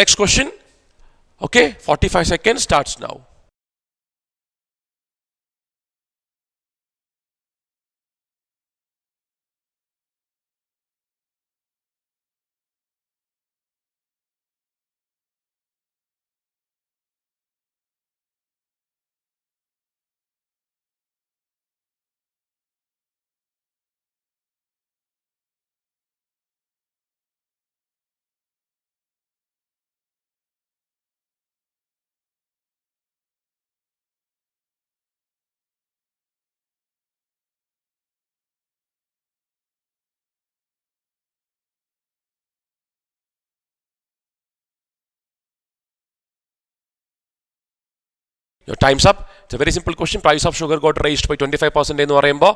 Next question. Okay, 45 seconds starts now. Your time's up. It's a very simple question. Price of sugar got raised by 25% എന്ന് പറയുമ്പോൾ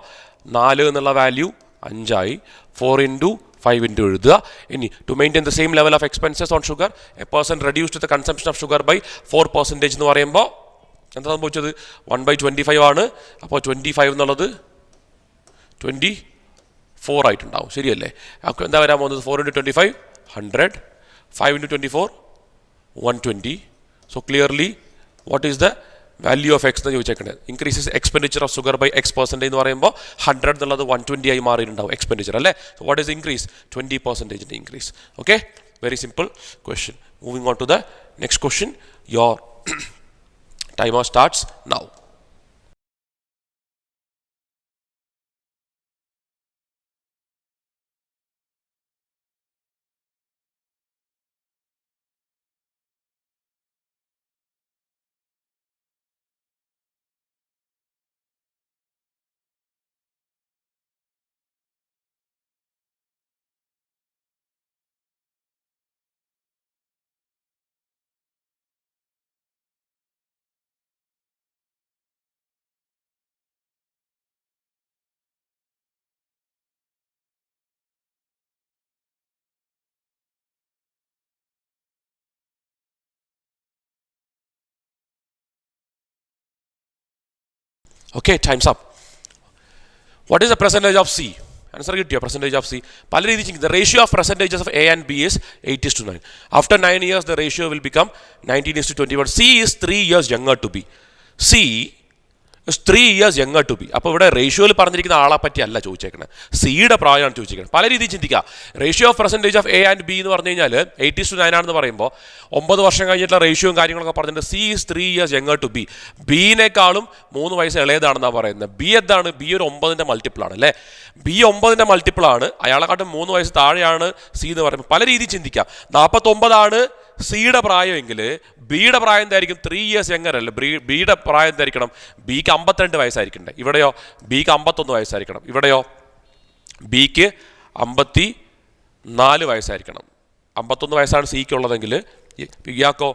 4 എന്നുള്ള value 5 ആയി. 4 into 5 into എഴുതുക. ഇനി to maintain the same level of expenses on sugar, a person reduced the consumption of sugar by 4% എന്ന് പറയുമ്പോൾ എന്താ സംഭവിച്ചത്? 1/25 ആണ്. അപ്പോൾ 25 എന്നുള്ളത് 24 ആയിട്ടുണ്ടാവും. ശരിയല്ലേ? അപ്പോൾ എന്താ വരാൻ പോകുന്നത്? 4 into 25 100, 5 into 24 120. So clearly what is the value of x എന്ന് ചോദിച്ചേക്കണേ. Increases expenditure of sugar by x% എന്ന് പറയുമ്പോൾ 100 എന്നുള്ളത് 120 ആയി മാറിയിട്ടുണ്ടാവും എക്സ്പെൻഡിച്ചർ അല്ലേ. So what is increase? 20% increase. Okay, very simple question. Moving on to the next question. Your timer starts now. Okay, time's up. What is the percentage of C? Answer കിട്ടിയോ? Percentage of C. പല രീതിയിൽ ചിന്തിക്കും. The ratio of percentages of A and B is 8:9. After 9 years, the ratio will become 19:21. C is 3 years younger to B. C is 3 years younger to B. അപ്പോൾ ഇവിടെ റേഷ്യോയിൽ പറഞ്ഞിരിക്കുന്ന ആളെ പറ്റി അല്ല ചോദിച്ചേക്കുന്നത്, സിയുടെ പ്രായമാണ് ചോദിച്ചേക്കുന്നത്. പല രീതിയിൽ ചിന്തിക്കുക. Ratio of percentage of A and B എന്ന് പറഞ്ഞു കഴിഞ്ഞാൽ 8:9 ആണെന്ന് പറയുമ്പോൾ 9 വർഷം കഴിഞ്ഞിട്ടുള്ള റേഷ്യോയും കാര്യങ്ങളൊക്കെ പറഞ്ഞിട്ട് C is 3 years younger to B. ബിയിനേക്കാളും 3 വയസ്സ് ഇളയതാണെന്നാണ് പറയുന്നത്. ബി എന്താണ്? ബി ഒരു 9ന്റെ മൾട്ടിപ്പിൾ ആണ് അല്ലേ. ബി 9ന്റെ മൾട്ടിപ്പിൾ ആണ്. അയാളെക്കാട്ടും 3 വയസ്സ് താഴെയാണ് സി എന്ന് പറയുമ്പോൾ പല രീതിയിൽ ചിന്തിക്കാം. 49 ആണ് സിയുടെ പ്രായമെങ്കിൽ ബിയുടെ പ്രായം എന്തായിരിക്കും? 3 years younger അല്ലേ. ബിയുടെ പ്രായം എന്തായിരിക്കണം? ബിക്ക് 52 വയസ്സായിരിക്കണ്ടേ. ഇവിടെയോ ബിക്ക് 51 വയസ്സായിരിക്കണം. ഇവിടെയോ ബിക്ക് 54 വയസ്സായിരിക്കണം. 51 വയസ്സാണ് സിക്ക് ഉള്ളതെങ്കിൽ ഇയാൾക്ക്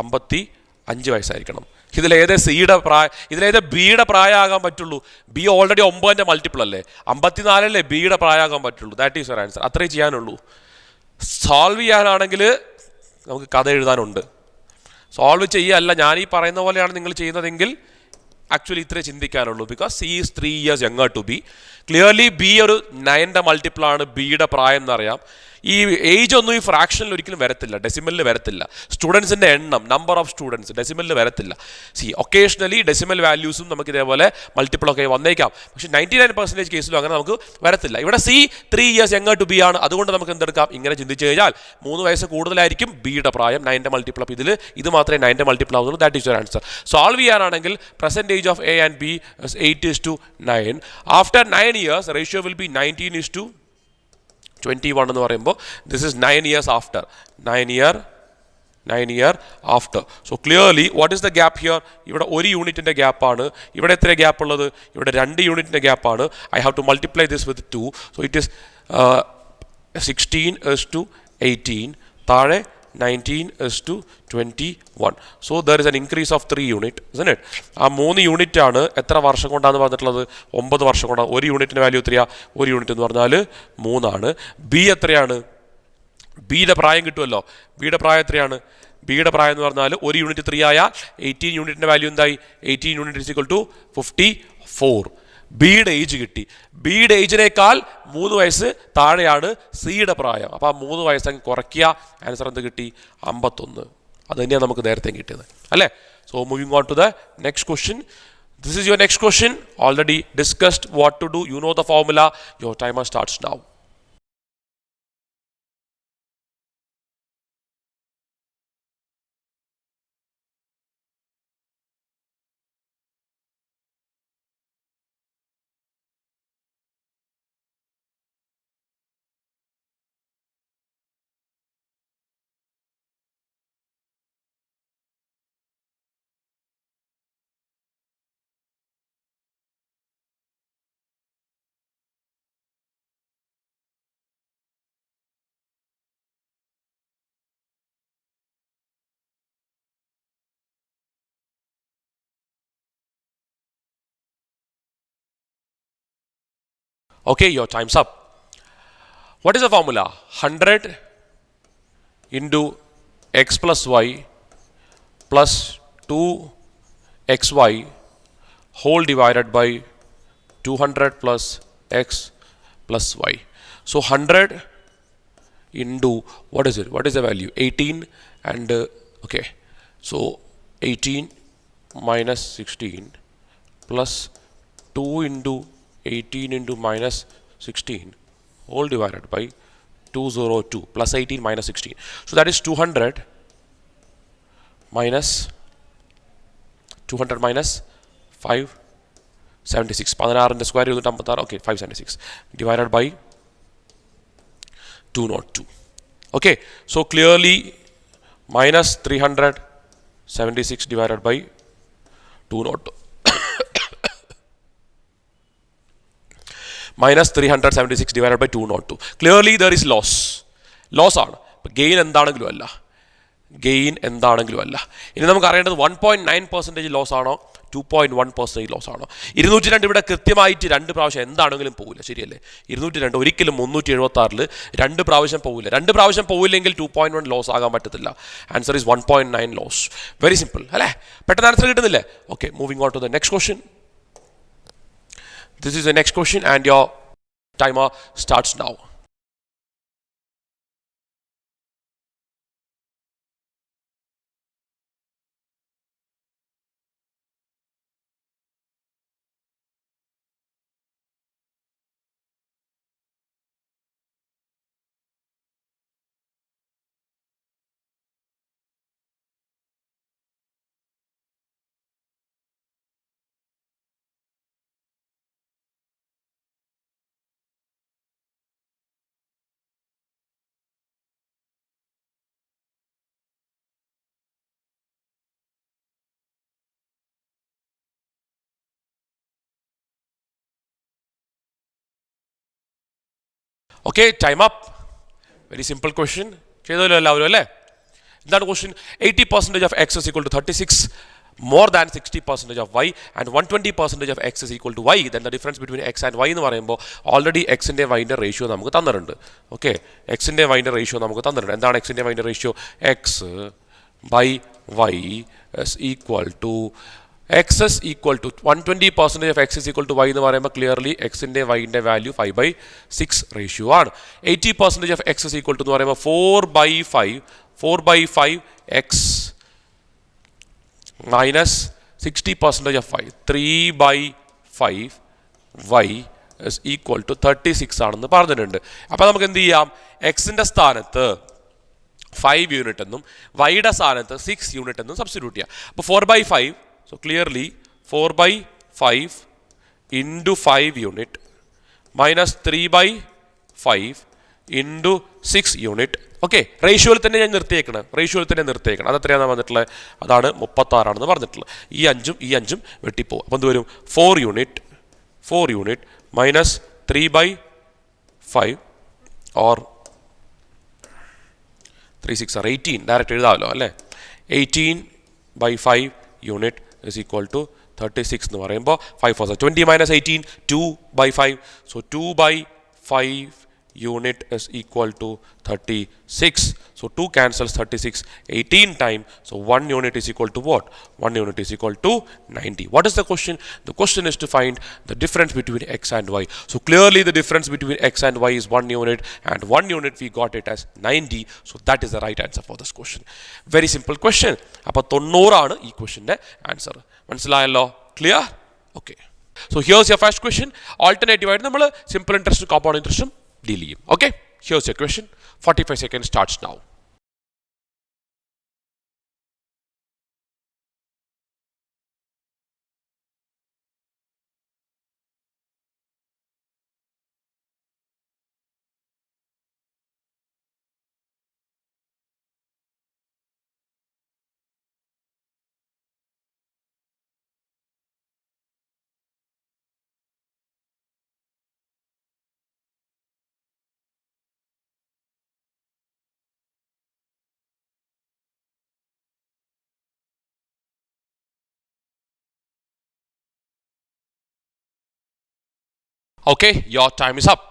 55 വയസ്സായിരിക്കണം. ഇതിലേതേ സിയുടെ പ്രായം, ഇതിലേതേ ബിയുടെ പ്രായമാകാൻ പറ്റുള്ളൂ? ബി ഓൾറെഡി 9ന്റെ മൾട്ടിപ്പിൾ അല്ലേ. 54 ബിയുടെ പ്രായമാകാൻ പറ്റുള്ളൂ. That is your answer. അത്രേ ചെയ്യാനുള്ളൂ. സോൾവ് ചെയ്യാനാണെങ്കിൽ നമുക്ക് കഥ എഴുതാനുണ്ട്. സോൾവ് ചെയ്യുകയല്ല ഞാൻ ഈ പറയുന്ന പോലെയാണ് നിങ്ങൾ ചെയ്യുന്നതെങ്കിൽ ആക്ച്വലി ഇത്രേ ചിന്തിക്കാനുള്ളൂ. Because C is 3 years younger to B. Clearly B ഒരു 9ന്റെ മൾട്ടിപ്പിൾ ആണ് ബിയുടെ പ്രായം എന്നറിയാം. ഈ ഏജ് ഒന്നും ഈ ഫ്രാക്ഷനിൽ ഒരിക്കലും വരത്തില്ല, ഡെസിമലിൽ വരത്തില്ല. സ്റ്റുഡൻസിൻ്റെ എണ്ണം, നമ്പർ ഓഫ് സ്റ്റുഡൻസ് ഡെസിമലിൽ വരത്തില്ല. സി ഒക്കേഷണലി ഡെസിമൽ വാല്യൂസും നമുക്ക് ഇതേപോലെ മൾട്ടിപ്പിളൊക്കെ വന്നേക്കാം. പക്ഷേ 99% കേസിലും അങ്ങനെ നമുക്ക് വരത്തില്ല. ഇവിടെ C 3 years younger to B ആണ്. അതുകൊണ്ട് നമുക്ക് എന്തെടുക്കാം? ഇങ്ങനെ ചിന്തിച്ചു കഴിഞ്ഞാൽ 3 വയസ്സ് കൂടുതലായിരിക്കും ബിയുടെ പ്രായം. 9ന്റെ മൾട്ടിപ്പിൾ. അപ്പോൾ ഇത് മാത്രമേ 9ന്റെ മൾട്ടിപ്പിൾ ആവുന്നുള്ളൂ. That is your answer. Solve ചെയ്യാനാണെങ്കിൽ percentage of A and B 8:9. After 9 years ratio will be 19:21 എന്ന് പറയുമ്പോൾ this is 9 years after. 9 year after. So clearly what is the gap here? ഇവിടെ 1 യൂണിറ്റിൻ്റെ ഗ്യാപ്പാണ്. ഇവിടെ എത്ര ഗ്യാപ്പ് ഉള്ളത്? ഇവിടെ 2 യൂണിറ്റിൻ്റെ ഗ്യാപ്പാണ്. I have to multiply this with 2. So it is 16:18. താഴെ 19:21. So there is an increase of 3 unit, isn't it? ആ 3 യൂണിറ്റ് ആണ് എത്ര വർഷം കൊണ്ടാന്ന് പറഞ്ഞിട്ടുള്ളത്? 9 വർഷം കൊണ്ടാണ്. 1 യൂണിറ്റിൻ്റെ വാല്യൂ എത്രയാ? 1 യൂണിറ്റ് എന്ന് പറഞ്ഞാൽ 3 ആണ്. ബി എത്രയാണ്? ബിയുടെ പ്രായം കിട്ടുമല്ലോ. ബിയുടെ പ്രായം എത്രയാണ്? ബിയുടെ പ്രായം എന്ന് പറഞ്ഞാൽ 1 യൂണിറ്റ് 3 ആയാൽ 18 യൂണിറ്റിൻ്റെ വാല്യൂ എന്തായി? 18 യൂണിറ്റ് ഈസ് ഈക്വൽ ടു 54. ബിയുടെ ഏജ് കിട്ടി. ബിയുടെ ഏജിനേക്കാൾ 3 വയസ്സ് താഴെയാണ് സിയുടെ പ്രായം. അപ്പോൾ ആ 3 വയസ്സങ്ങ് കുറയ്ക്കുക. ആൻസർ എന്ത് കിട്ടി? 51. അത് തന്നെയാണ് നമുക്ക് നേരത്തെ കിട്ടിയത് അല്ലേ? So moving on to the next question. This is your next question. Already discussed what to do. You know the formula. Your timer starts now. Okay, your time's up. What is the formula? 100 into x plus y plus 2xy whole divided by 200 plus x plus y. So 100 into, what is it? What is the value? 18 and, okay. So 18 minus 16 plus 2 into 18 into minus 16 whole divided by 202 plus 18 minus 16. So that is 200 minus 576. 16 square is 56. Okay, 576 divided by 202. Okay, so clearly minus 376 divided by 202. Minus 376 divided by 202. Clearly there is loss. Loss ആണ്. Gain എന്താണെങ്കിലും അല്ല. ഇനി നമുക്ക് അറിയേണ്ടത് 1.9% loss ആണോ 2.1% loss ആണോ? 202 ഇവിടെ കൃത്യമായിട്ട് 2 പ്രാവശ്യം എന്താണെങ്കിലും പോകില്ല, ശരിയല്ലേ? 202 ഒരിക്കലും 376 2 പ്രാവശ്യം പോകില്ല. 2 പ്രാവശ്യം പോയില്ലെങ്കിൽ 2.1 ലോസ് ആകാൻ പറ്റത്തില്ല. Answer is 1.9 loss. Very simple അല്ലേ? പെട്ടെന്ന് ആൻസർ കിട്ടുന്നില്ലേ? Okay, moving on to the next question. This is the next question and your timer starts now. Okay, time up. Very simple question. ചെയ്തല്ലോ എല്ലാവരും അല്ലേ? എന്താണ് question? 80% of x is equal to 36 more than 60% of y and 120% of x is equal to y. Then the difference between x and y എന്ന് പറയുമ്പോൾ already എക്സിൻ്റെ വൈൻ്റെ ratio നമുക്ക് തന്നിട്ടുണ്ട്. ഓക്കെ, എക്സിൻ്റെ വൈൻ്റെ റേഷ്യോ നമുക്ക് തന്നിട്ടുണ്ട്. എന്താണ് എക്സിൻ്റെ വൈൻ്റെ റേഷ്യോ? X by Y is equal to x is equal to 120% of x is equal to y എന്ന് പറയുമ്പോൾ ക്ലിയർലി എക്സിൻ്റെ വൈൻ്റെ വാല്യൂ 5/6 റേഷ്യോ ആണ്. 80% of x is equal to എന്ന് പറയുമ്പോൾ 4/5 x minus 60% of y 3/5 y is equal to 36 ആണെന്ന് പറഞ്ഞിട്ടുണ്ട്. അപ്പോൾ നമുക്ക് എന്ത് ചെയ്യാം? എക്സിൻ്റെ സ്ഥാനത്ത് 5 യൂണിറ്റ് എന്നും വൈയുടെ സ്ഥാനത്ത് 6 യൂണിറ്റ് എന്നും സബ്സ്റ്റിറ്റ്യൂട്ട് ചെയ്യാം. അപ്പോൾ 4/5, so clearly 4/5 into 5 unit minus 3/5 into 6 unit. Okay, റേഷ്യോയിൽ തന്നെ ഞാൻ നിർത്തിയേക്കണം. അത് എത്രയാണ് വന്നിട്ടുള്ളത്? അതാണ് 36 ആണെന്ന് പറഞ്ഞിട്ടുള്ളത്. ഈ അഞ്ചും വെട്ടിപ്പോവും. അപ്പോൾ എന്ത് വരും? 4 unit minus 3/5 or 3 6 are 18. Direct എഴുതാമല്ലോ അല്ലേ? 18/5 യൂണിറ്റ് is equal to 36 എന്ന് പറയുമ്പോൾ 5 4 20 minus 18 2/5. So 2/5 unit is equal to 36. So 2 cancels 36 18 times. So 1 unit is equal to what? 1 unit is equal to 90. What is the question? The question is to find the difference between x and y. So clearly the difference between x and y is 1 unit, and 1 unit we got it as 90. So that is the right answer for this question. Very simple question. അപ്പോൾ 90 ആണ് ഈ ക്വസ്റ്റ്യൻ്റെ answer. മനസ്സിലായല്ലോ? Clear? Okay. So here's your first question. Alternative ആയിട്ട് നമ്മൾ simple ഇൻട്രസ്റ്റും compound ഇൻട്രസ്റ്റും deal ചെയ്യും. Okay, here's your question. 45 seconds starts now. Okay, your time is up.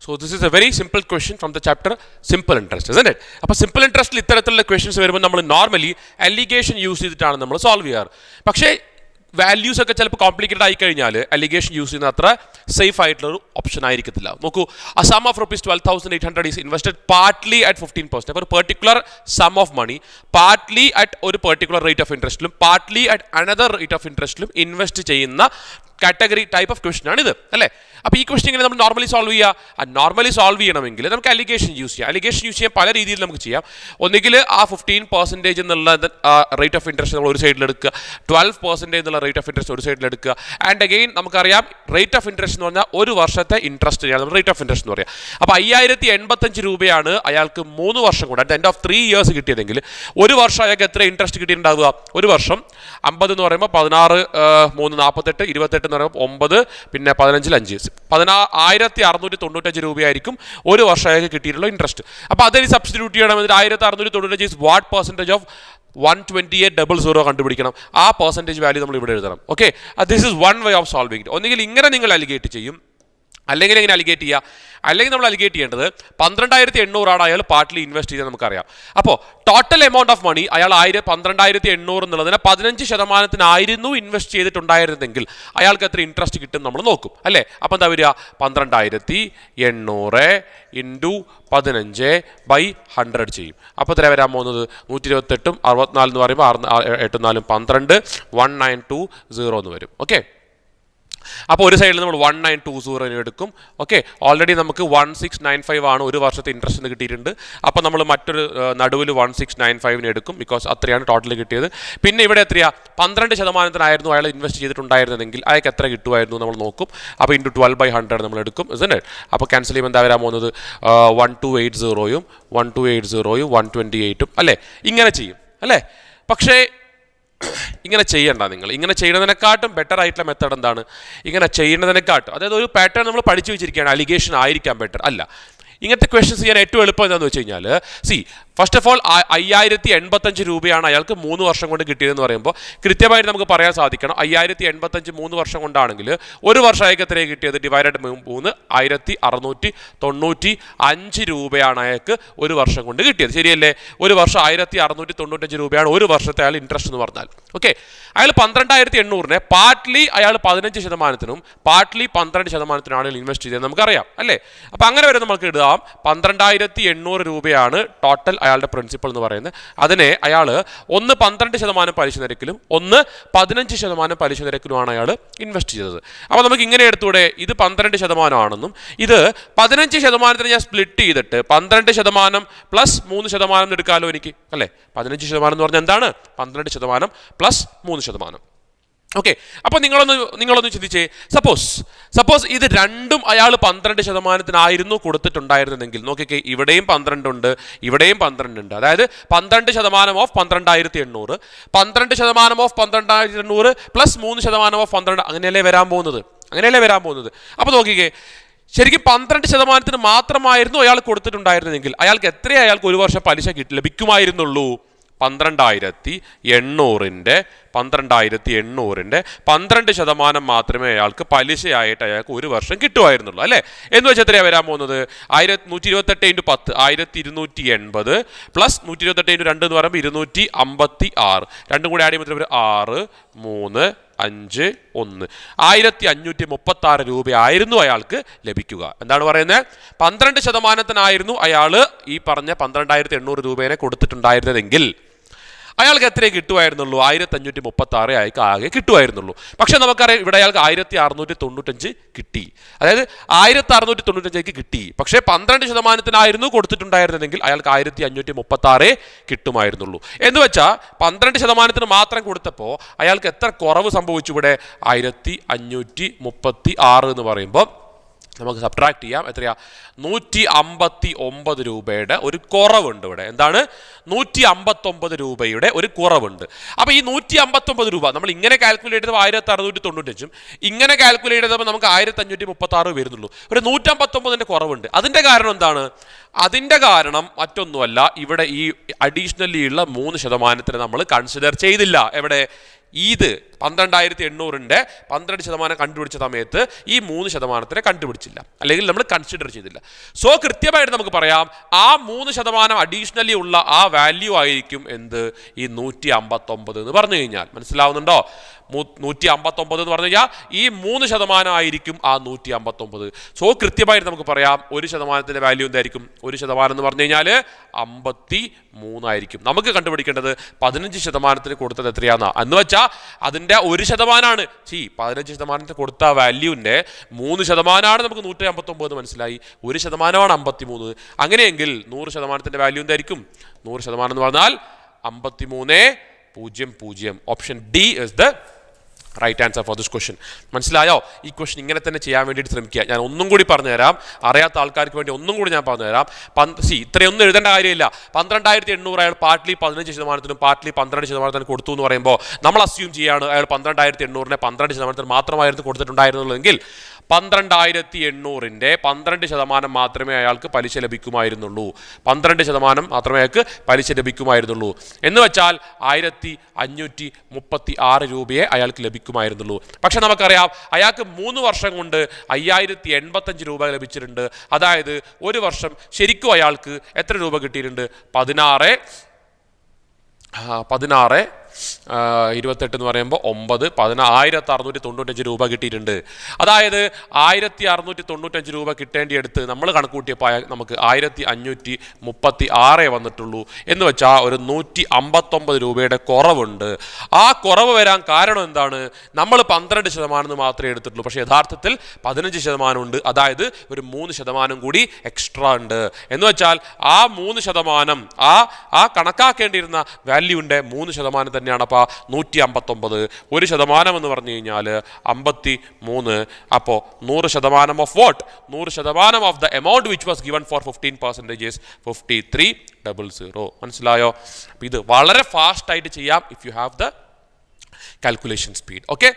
So this is a very simple question from the chapter simple interest, isn't it? അപ്പോൾ simple ഇൻട്രസ്റ്റിൽ ഇത്തരത്തിലുള്ള questions വരുമ്പോൾ നമ്മൾ normally allegation use ചെയ്തിട്ടാണ് നമ്മൾ solve ചെയ്യാറ്. പക്ഷേ values ഒക്കെ ചിലപ്പോൾ കോംപ്ലിക്കേറ്റഡ് ആയി കഴിഞ്ഞാൽ അലിഗേഷൻ യൂസ് ചെയ്യുന്ന അത്ര സേഫ് ആയിട്ടുള്ള ഒരു ഓപ്ഷൻ ആയിരിക്കത്തില്ല. നോക്കൂ, a sum of rupees 12,800 is invested partly at 15%. അപ്പോൾ ഒരു particular sum of money partly at ഒരു പെർട്ടിക്കുലർ റേറ്റ് ഓഫ് ഇൻട്രസ്റ്റിലും partly at another rate of ഇൻട്രസ്റ്റിലും ഇൻവെസ്റ്റ് ചെയ്യുന്ന കാറ്റഗറി ടൈപ്പ് ഓഫ് ക്വസ്റ്റൻ ആണ് ഇത്, അല്ലേ? അപ്പോൾ ഈ ക്വസ്റ്റൻ ഇങ്ങനെ നമ്മൾ നോർമലി സോൾവ് ചെയ്യുക. നോർമലി സോൾവ് ചെയ്യണമെങ്കിൽ നമുക്ക് അലിഗേഷൻ യൂസ് ചെയ്യാം. അലിഗേഷൻ യൂസ് ചെയ്യാൻ പല രീതിയിൽ നമുക്ക് ചെയ്യാം. ഒന്നുകിൽ ആ 15% എന്നുള്ള റേറ്റ് ഓഫ് ഇൻട്രസ്റ്റ് നമ്മൾ ഒരു സൈഡിലെടുക്കുക, 12% എന്നുള്ള റേറ്റ് ഓഫ് ഇൻട്രസ്റ്റ് ഒരു സൈഡിലെടുക്കുക. ആൻഡ് അഗെയിൻ നമുക്കറിയാം റേറ്റ് ഓഫ് ഇൻട്രസ്റ്റ് എന്ന് പറഞ്ഞാൽ ഒരു വർഷത്തെ ഇൻട്രസ്റ്റ് നമ്മൾ റേറ്റ് ഓഫ് ഇൻട്രസ്റ്റ് എന്ന് പറയാം. അപ്പോൾ 5085 രൂപയാണ് അയാൾക്ക് 3 വർഷം കൊണ്ട് അറ്റ് എൻഡ് ഓഫ് 3 years കിട്ടിയതെങ്കിൽ ഒരു വർഷം അയാൾക്ക് എത്ര ഇൻട്രസ്റ്റ് കിട്ടിയിട്ടുണ്ടാവുക? ഒരു വർഷം 50 എന്ന് പറയുമ്പോൾ 16 3 48 28 എന്ന് പറയുമ്പോൾ 9 പിന്നെ 15 5 1695 രൂപയായിരിക്കും ഒരു വർഷം അയാൾക്ക് കിട്ടിയിട്ടുള്ള ഇൻട്രസ്റ്റ്. അപ്പോൾ അതിന് സബ്സ്റ്റിറ്റ്യൂട്ട് ചെയ്യണമെങ്കിൽ 1695 വാട്ട് പെർസെൻറ്റേജ് ഓഫ് 128,00 കണ്ടുപിടിക്കണം. ആ പെർസെൻറ്റേജ് വാല്യൂ നമ്മൾ ഇവിടെ എഴുതണം. Okay, this is one way of solving it. ഒന്നുകിൽ ഇങ്ങനെ നിങ്ങൾ അലിഗേറ്റ് ചെയ്യും, അല്ലെങ്കിൽ എങ്ങനെ അലിഗേറ്റ് ചെയ്യുക? അല്ലെങ്കിൽ നമ്മൾ അലിഗേറ്റ് ചെയ്യേണ്ടത് 12,800 അയാൾ പാർട്ട്ലി ഇൻവെസ്റ്റ് ചെയ്താൽ നമുക്കറിയാം. അപ്പോൾ ടോട്ടൽ എമൗണ്ട് ഓഫ് മണി അയാൾ 12,800 എന്നുള്ളതിനെ 15% ഇൻവെസ്റ്റ് ചെയ്തിട്ടുണ്ടായിരുന്നെങ്കിൽ അയാൾക്ക് എത്ര ഇൻട്രസ്റ്റ് കിട്ടും നമ്മൾ നോക്കും, അല്ലേ? അപ്പോൾ എന്താ വരിക? 12,800 ഇൻറ്റു 15/100 ചെയ്യും. അപ്പോൾ എത്ര വരാൻ പോകുന്നത്? 128 64 എന്ന് പറയുമ്പോൾ 8 4 12 1920 എന്ന് വരും. ഓക്കെ, അപ്പോൾ ഒരു സൈഡിൽ നമ്മൾ 1920 എടുക്കും. ഓക്കെ, ഓൾറെഡി നമുക്ക് 1695 ആണ് ഒരു വർഷത്തെ ഇൻട്രസ്റ്റ് കിട്ടിയിട്ടുണ്ട്. അപ്പോൾ നമ്മൾ മറ്റൊരു നടുവിൽ 1695 എടുക്കും, ബിക്കോസ് അത്രയാണ് ടോട്ടൽ കിട്ടിയത്. പിന്നെ ഇവിടെ എത്രയാ? 12% അയാൾ ഇൻവെസ്റ്റ് ചെയ്തിട്ടുണ്ടായിരുന്നെങ്കിൽ അയാൾക്ക് എത്ര കിട്ടുമായിരുന്നു നമ്മൾ നോക്കും. അപ്പോൾ ഇൻറ്റു 12/100 നമ്മൾ എടുക്കും, ഇസന്റ്. അപ്പോൾ ക്യാൻസൽ ചെയ്യുമ്പോൾ എന്താ വരാൻ പോകുന്നത്? 1280 1280 128 അല്ലേ? ഇങ്ങനെ ചെയ്യും, അല്ലേ? പക്ഷേ ഇങ്ങനെ ചെയ്യണ്ട. നിങ്ങൾ ഇങ്ങനെ ചെയ്യുന്നതിനെക്കാട്ടും ബെറ്റർ ആയിട്ടുള്ള മെത്തേഡ് എന്താണ്? ഇങ്ങനെ ചെയ്യുന്നതിനെക്കാട്ടും, അതായത് ഒരു പാറ്റേൺ നമ്മൾ പഠിച്ചു വെച്ചിരിക്കുകയാണ്, അലിഗേഷൻ ആയിരിക്കാം ബെറ്റർ. അല്ല, ഇങ്ങനത്തെ ക്വസ്റ്റ്യൻസ് ചെയ്യാൻ ഏറ്റവും എളുപ്പം എന്താണെന്ന് വെച്ച് കഴിഞ്ഞാൽ, ഫസ്റ്റ് ഓഫ് ഓൾ 5085 രൂപയാണ് അയാൾക്ക് 3 വർഷം കൊണ്ട് കിട്ടിയതെന്ന് പറയുമ്പോൾ കൃത്യമായിട്ട് നമുക്ക് പറയാൻ സാധിക്കണം 5085 3 വർഷം കൊണ്ടാണെങ്കിൽ ഒരു വർഷം അയാൾക്ക് എത്രയാണ് കിട്ടിയത്? ഡിവൈഡഡ് 3 1695 രൂപയാണ് അയാൾക്ക് ഒരു വർഷം കൊണ്ട് കിട്ടിയത്, ശരിയല്ലേ? ഒരു വർഷം 1695 രൂപയാണ് ഒരു വർഷത്തെ അയാൾ ഇൻട്രസ്റ്റ് എന്ന് പറഞ്ഞാൽ. ഓക്കെ, അയാൾ 12,800 പാർട്ട്ലി അയാൾ 15%, പാർട്ട്ലി 12% ഇൻവെസ്റ്റ് ചെയ്തത് നമുക്കറിയാം, അല്ലേ? അപ്പം അങ്ങനെ വരെ നമുക്ക് ഇടാം 12,800 രൂപയാണ് ടോട്ടൽ അയാളുടെ പ്രിൻസിപ്പൽ എന്ന് പറയുന്നത്. അതിനെ അയാൾ ഒന്ന് 12% പലിശ നിരക്കിലും ഒന്ന് 15% പലിശ നിരക്കിലുമാണ് അയാൾ ഇൻവെസ്റ്റ് ചെയ്തത്. അപ്പോൾ നമുക്ക് ഇങ്ങനെ എടുത്തൂടെ? ഇത് 12% ആണെന്നും ഇത് 15% ഞാൻ സ്പ്ലിറ്റ് ചെയ്തിട്ട് 12% പ്ലസ് 3% എടുക്കാമല്ലോ എനിക്ക്, അല്ലേ? 15% എന്ന് പറഞ്ഞാൽ എന്താണ്? 12% പ്ലസ് 3%. ഓക്കെ, അപ്പോൾ നിങ്ങളൊന്ന് ചിന്തിച്ചേ. സപ്പോസ് ഇത് രണ്ടും അയാൾ 12% കൊടുത്തിട്ടുണ്ടായിരുന്നെങ്കിൽ നോക്കിക്കേ, ഇവിടെയും 12 ഉണ്ട്, ഇവിടെയും 12 ഉണ്ട്. അതായത് 12% ഓഫ് 12,800 12% ഓഫ് 12,800 പ്ലസ് 3% ഓഫ് 12, അങ്ങനെയല്ലേ വരാൻ പോകുന്നത്? അപ്പോൾ നോക്കിക്കേ, ശരിക്കും 12% മാത്രമായിരുന്നു അയാൾ കൊടുത്തിട്ടുണ്ടായിരുന്നെങ്കിൽ അയാൾക്ക് എത്രയേ അയാൾക്ക് ഒരു വർഷം പലിശ ലഭിക്കുമായിരുന്നുള്ളൂ? 12,800-ന്റെ 12% മാത്രമേ അയാൾക്ക് പലിശയായിട്ട് അയാൾക്ക് ഒരു വർഷം കിട്ടുമായിരുന്നുള്ളൂ അല്ലേ. എന്ന് വെച്ചാൽ എത്രയാണ് വരാൻ പോകുന്നത്? 128 × 10 1280 പ്ലസ് 128 × 2 എന്ന് പറയുമ്പോൾ 256. രണ്ടും കൂടി ആഡ് ചെയ്യുമ്പോൾ 6 3 5 1 1536 രൂപയായിരുന്നു അയാൾക്ക് ലഭിക്കുക. എന്താണ് പറയുന്നത്? 12% അയാൾ ഈ പറഞ്ഞ 12,800 രൂപേനെ കൊടുത്തിട്ടുണ്ടായിരുന്നതെങ്കിൽ അയാൾക്ക് എത്രയേ കിട്ടുമായിരുന്നുള്ളൂ? 1536 അയാൾക്ക് ആകെ കിട്ടുമായിരുന്നുള്ളൂ. പക്ഷെ നമുക്കറിയാം ഇവിടെ അയാൾക്ക് 1695 കിട്ടി. അതായത് 1695 കിട്ടി. പക്ഷേ 12% കൊടുത്തിട്ടുണ്ടായിരുന്നെങ്കിൽ അയാൾക്ക് 1536 കിട്ടുമായിരുന്നുള്ളൂ. എന്ന് വെച്ചാൽ 12% മാത്രം കൊടുത്തപ്പോൾ അയാൾക്ക് എത്ര കുറവ് സംഭവിച്ചു? ഇവിടെ 1536 എന്ന് പറയുമ്പോൾ നമുക്ക് സബ്ട്രാക്ട് ചെയ്യാം. എത്രയാ? 159 രൂപയുടെ ഒരു കുറവുണ്ട് ഇവിടെ. എന്താണ്? 159 രൂപയുടെ ഒരു കുറവുണ്ട്. അപ്പോൾ ഈ 159 രൂപ നമ്മൾ ഇങ്ങനെ കാൽക്കുലേറ്റ് ചെയ്തപ്പോൾ 1695, ഇങ്ങനെ കാൽക്കുലേറ്റ് ചെയ്തപ്പോൾ നമുക്ക് 1536 വരുന്നുള്ളൂ. ഒരു 159ന്റെ കുറവുണ്ട്. അതിൻ്റെ കാരണം എന്താണ്? അതിൻ്റെ കാരണം മറ്റൊന്നുമല്ല, ഇവിടെ ഈ അഡീഷണലി ഉള്ള 3% നമ്മൾ കൺസിഡർ ചെയ്തില്ല. എവിടെ? ഇത് 12,800-ന്റെ 12% കണ്ടുപിടിച്ച സമയത്ത് ഈ 3% കണ്ടുപിടിച്ചില്ല, അല്ലെങ്കിൽ നമ്മൾ കൺസിഡർ ചെയ്തില്ല. സോ കൃത്യമായിട്ട് നമുക്ക് പറയാം ആ 3% അഡീഷണലി ഉള്ള ആ വാല്യൂ ആയിരിക്കും എന്ത്? ഈ 159 എന്ന് പറഞ്ഞു കഴിഞ്ഞാൽ. മനസ്സിലാവുന്നുണ്ടോ? 159 എന്ന് പറഞ്ഞു കഴിഞ്ഞാൽ ഈ 3% ആയിരിക്കും ആ 159. സോ കൃത്യമായിട്ട് നമുക്ക് പറയാം 1%-ന്റെ വാല്യൂ എന്തായിരിക്കും? 1% എന്ന് പറഞ്ഞു കഴിഞ്ഞാൽ 53 ആയിരിക്കും. നമുക്ക് കണ്ടുപിടിക്കേണ്ടത് 15% കൊടുത്തത് എത്രയാണെന്നാ. എന്ന് വെച്ചാൽ അതിൻ്റെ 1%. 15% കൊടുത്ത വാല്യൂവിൻ്റെ 3% നമുക്ക് 159 മനസ്സിലായി. 1% 53. അങ്ങനെയെങ്കിൽ 100%-ന്റെ വാല്യൂ എന്തായിരിക്കും? 100% എന്ന് പറഞ്ഞാൽ 53.00. Option D is the right answer for this question. മനസ്സിലായോ? ഈ ക്വസ്റ്റ്യൻ ഇങ്ങനെ തന്നെ ചെയ്യാൻ വേണ്ടിയിട്ട് ശ്രമിക്കുക. ഞാൻ ഒന്നും കൂടി പറഞ്ഞുതരാം, അറിയാത്ത ആൾക്കാർക്ക് വേണ്ടി ഒന്നും കൂടി ഞാൻ പറഞ്ഞുതരാം. ഇത്രയൊന്നും എഴുതേണ്ട കാര്യമില്ല. 12,800 അയാൾ പാർട്ട്ലി 15%-നും പാർട്ട്ലി 12%-നും കൊടുത്തു എന്ന് പറയുമ്പോൾ നമ്മൾ അസ്യൂം ചെയ്യാണ് അയാൾ 12,800-നെ 12% മാത്രമായിരുന്നു കൊടുത്തിട്ടുണ്ടായിരുന്നുള്ളെങ്കിൽ 12,800-ന്റെ 12% മാത്രമേ അയാൾക്ക് പലിശ ലഭിക്കുമായിരുന്നുള്ളൂ. 12% മാത്രമേ അയാൾക്ക് പലിശ ലഭിക്കുമായിരുന്നുള്ളൂ. എന്ന് വെച്ചാൽ 1536 രൂപയെ അയാൾക്ക് ലഭിക്കുമായിരുന്നുള്ളൂ. പക്ഷെ നമുക്കറിയാം അയാൾക്ക് 3 വർഷം കൊണ്ട് 5085 രൂപ ലഭിച്ചിട്ടുണ്ട്. അതായത് ഒരു വർഷം ശരിക്കും അയാൾക്ക് എത്ര രൂപ കിട്ടിയിട്ടുണ്ട്? 16 28 എന്ന് പറയുമ്പോൾ 9 1695 രൂപ കിട്ടിയിട്ടുണ്ട്. അതായത് 1695 രൂപ കിട്ടേണ്ടിയെടുത്ത് നമ്മൾ കണക്കൂട്ടിയപ്പോൾ നമുക്ക് 1536 വന്നിട്ടുള്ളൂ. എന്ന് വെച്ചാൽ ഒരു 159 രൂപയുടെ കുറവുണ്ട്. ആ കുറവ് വരാൻ കാരണം എന്താണ്? നമ്മൾ 12% മാത്രമേ എടുത്തിട്ടുള്ളൂ. പക്ഷേ യഥാർത്ഥത്തിൽ 15% ഉണ്ട്. അതായത് ഒരു 3% കൂടി എക്സ്ട്രാ ഉണ്ട്. എന്ന് വെച്ചാൽ ആ 3% ആ കണക്കാക്കേണ്ടിയിരുന്ന വാല്യൂവിൻ്റെ 3% തന്നെയാണ്. അപ്പോൾ 159. 1% എന്ന് പറഞ്ഞു കഴിഞ്ഞാൽ 53. അപ്പോൾ 100% of what? 100% of the amount which was given for 15% is 5300. മനസ്സിലായോ? ഇത് വളരെ ഫാസ്റ്റ് ആയിട്ട് ചെയ്യാം if you have the calculation speed. Okay.